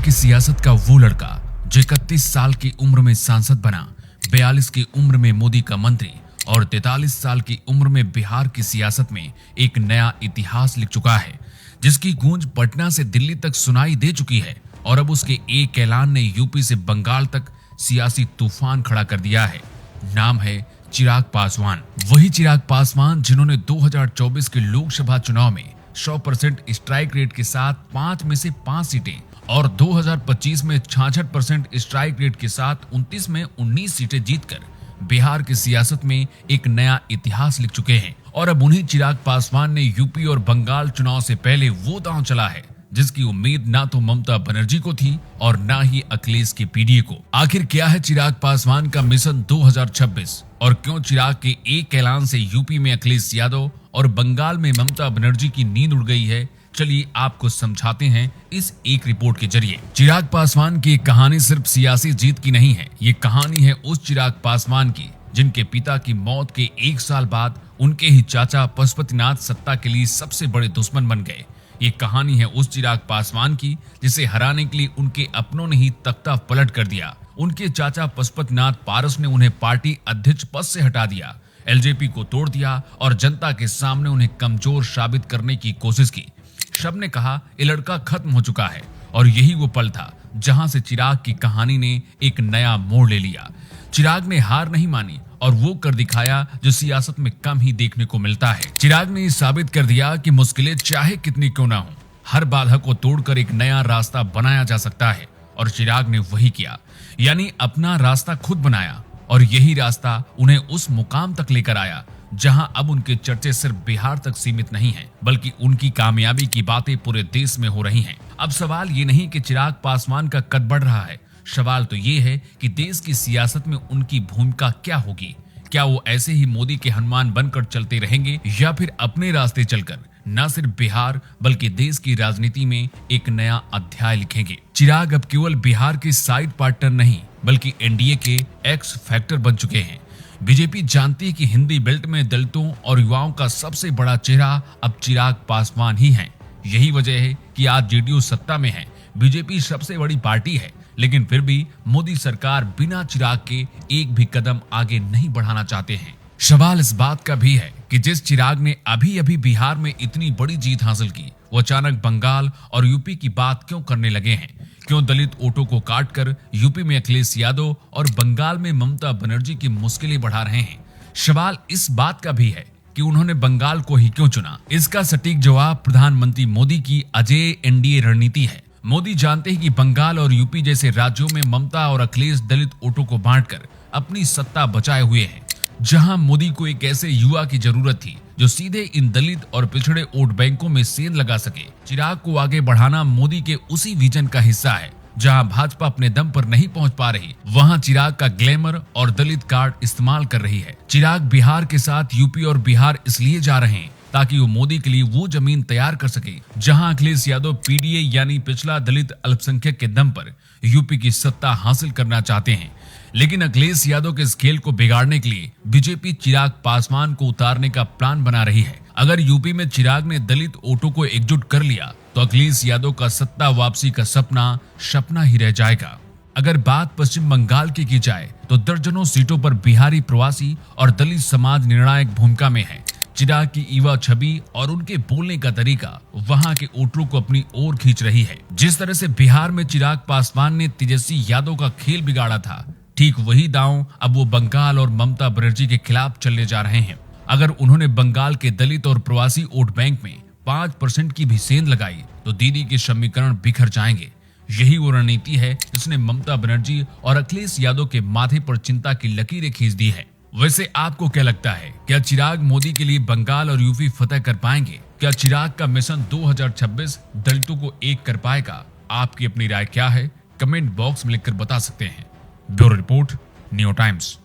की सियासत का वो लड़का जो 31 साल की उम्र में सांसद बना, 42 की उम्र में मोदी का मंत्री और 43 साल की उम्र में बिहार की सियासत में एक नया इतिहास लिख चुका है, जिसकी गूंज पटना से दिल्ली तक सुनाई दे चुकी है। और अब उसके एक ऐलान ने यूपी से बंगाल तक सियासी तूफान खड़ा कर दिया है। नाम है चिराग पासवान। वही चिराग पासवान जिन्होंने 2024 के लोकसभा चुनाव में 100% स्ट्राइक रेट के साथ 5 में से 5 सीटें और 2025 में 66% स्ट्राइक रेट के साथ 29 में 19 सीटें जीतकर बिहार की सियासत में एक नया इतिहास लिख चुके हैं। और अब उन्हीं चिराग पासवान ने यूपी और बंगाल चुनाव से पहले वो दांव चला है जिसकी उम्मीद ना तो ममता बनर्जी को थी और ना ही अखिलेश के पीडीए को। आखिर क्या है चिराग पासवान का मिशन 2026 और क्यों चिराग के एक ऐलान से यूपी में अखिलेश यादव और बंगाल में ममता बनर्जी की नींद उड़ गई है? चलिए आपको समझाते हैं इस एक रिपोर्ट के जरिए। चिराग पासवान की कहानी सिर्फ सियासी जीत की नहीं है, ये कहानी है उस चिराग पासवान की जिनके पिता की मौत के 1 साल बाद उनके ही चाचा पशुपतिनाथ सत्ता के लिए सबसे बड़े दुश्मन बन गए। ये कहानी है उस चिराग पासवान की जिसे हराने के लिए उनके अपनों ने ही तख्ता पलट कर दिया। उनके चाचा पशुपतिनाथ पारस ने उन्हें पार्टी अध्यक्ष पद से हटा दिया, एलजेपी को तोड़ दिया और जनता के सामने उन्हें कमजोर साबित करने की कोशिश की। सब ने कहा ये लड़का खत्म हो चुका है और यही वो पल था जहां से चिराग की कहानी ने एक नया मोड़ ले लिया। चिराग ने हार नहीं मानी और वो कर दिखाया जो सियासत में कम ही देखने को मिलता है। चिराग ने साबित कर दिया कि मुश्किलें चाहे कितनी क्यों ना हो, हर बाधा को तोड़कर एक नया रास्ता बनाया जा सकता है। और चिराग ने वही किया, यानी अपना रास्ता खुद बनाया और यही रास्ता उन्हें उस मुकाम तक लेकर आया जहां अब उनके चर्चे सिर्फ बिहार तक सीमित नहीं हैं, बल्कि उनकी कामयाबी की बातें पूरे देश में हो रही हैं। अब सवाल ये नहीं कि चिराग पासवान का कद बढ़ रहा है, सवाल तो ये है कि देश की सियासत में उनकी भूमिका क्या होगी। क्या वो ऐसे ही मोदी के हनुमान बनकर चलते रहेंगे या फिर अपने रास्ते चलकर न सिर्फ बिहार बल्कि देश की राजनीति में एक नया अध्याय लिखेंगे? चिराग अब केवल बिहार के साइड पार्टनर नहीं बल्कि एनडीए के एक्स फैक्टर बन चुके हैं। बीजेपी जानती है कि हिंदी बेल्ट में दलितों और युवाओं का सबसे बड़ा चेहरा अब चिराग पासवान ही हैं। यही वजह है कि आज जेडीयू सत्ता में है, बीजेपी सबसे बड़ी पार्टी है, लेकिन फिर भी मोदी सरकार बिना चिराग के एक भी कदम आगे नहीं बढ़ाना चाहते हैं। सवाल इस बात का भी है कि जिस चिराग ने अभी अभी बिहार में इतनी बड़ी जीत हासिल की, वो अचानक बंगाल और यूपी की बात क्यों करने लगे हैं? क्यों दलित वोटों को काटकर यूपी में अखिलेश यादव और बंगाल में ममता बनर्जी की मुश्किलें बढ़ा रहे हैं? सवाल इस बात का भी है कि उन्होंने बंगाल को ही क्यों चुना? इसका सटीक जवाब प्रधानमंत्री मोदी की अजेय एनडीए रणनीति है। मोदी जानते हैं कि बंगाल और यूपी जैसे राज्यों में ममता और अखिलेश दलित वोटों को बांटकर अपनी सत्ता बचाए हुए हैं, जहां मोदी को एक ऐसे युवा की जरूरत थी जो सीधे इन दलित और पिछड़े वोट बैंकों में सेंध लगा सके। चिराग को आगे बढ़ाना मोदी के उसी विजन का हिस्सा है। जहां भाजपा अपने दम पर नहीं पहुंच पा रही, वहां चिराग का ग्लैमर और दलित कार्ड इस्तेमाल कर रही है। चिराग बिहार के साथ यूपी और बिहार इसलिए जा रहे हैं ताकि वो मोदी के लिए वो जमीन तैयार कर सके जहां अखिलेश यादव पीडीए यानी पिछला दलित अल्पसंख्यक के दम पर यूपी की सत्ता हासिल करना चाहते हैं। लेकिन अखिलेश यादव के इस खेल को बिगाड़ने के लिए बीजेपी चिराग पासवान को उतारने का प्लान बना रही है। अगर यूपी में चिराग ने दलित वोटों को एकजुट कर लिया तो अखिलेश यादव का सत्ता वापसी का सपना ही रह जाएगा। अगर बात पश्चिम बंगाल की जाए तो दर्जनों सीटों पर बिहारी प्रवासी और दलित समाज निर्णायक भूमिका में है। चिराग की युवा छवि और उनके बोलने का तरीका वहां के वोटरों को अपनी ओर खींच रही है। जिस तरह से बिहार में चिराग पासवान ने तेजस्वी यादव का खेल बिगाड़ा था, ठीक वही दांव अब वो बंगाल और ममता बनर्जी के खिलाफ चलने जा रहे हैं। अगर उन्होंने बंगाल के दलित और प्रवासी वोट बैंक में 5% की भी सेंध लगाई तो दीदी के समीकरण बिखर जाएंगे। यही वो रणनीति है जिसने ममता बनर्जी और अखिलेश यादव के माथे पर चिंता की लकीरें खींच दी है। वैसे आपको क्या लगता है, क्या चिराग मोदी के लिए बंगाल और यूपी फतह कर पाएंगे? क्या चिराग का मिशन 2026 दलितों को एक कर पाएगा? आपकी अपनी राय क्या है? कमेंट बॉक्स में लिखकर बता सकते हैं। Bureau report, new times.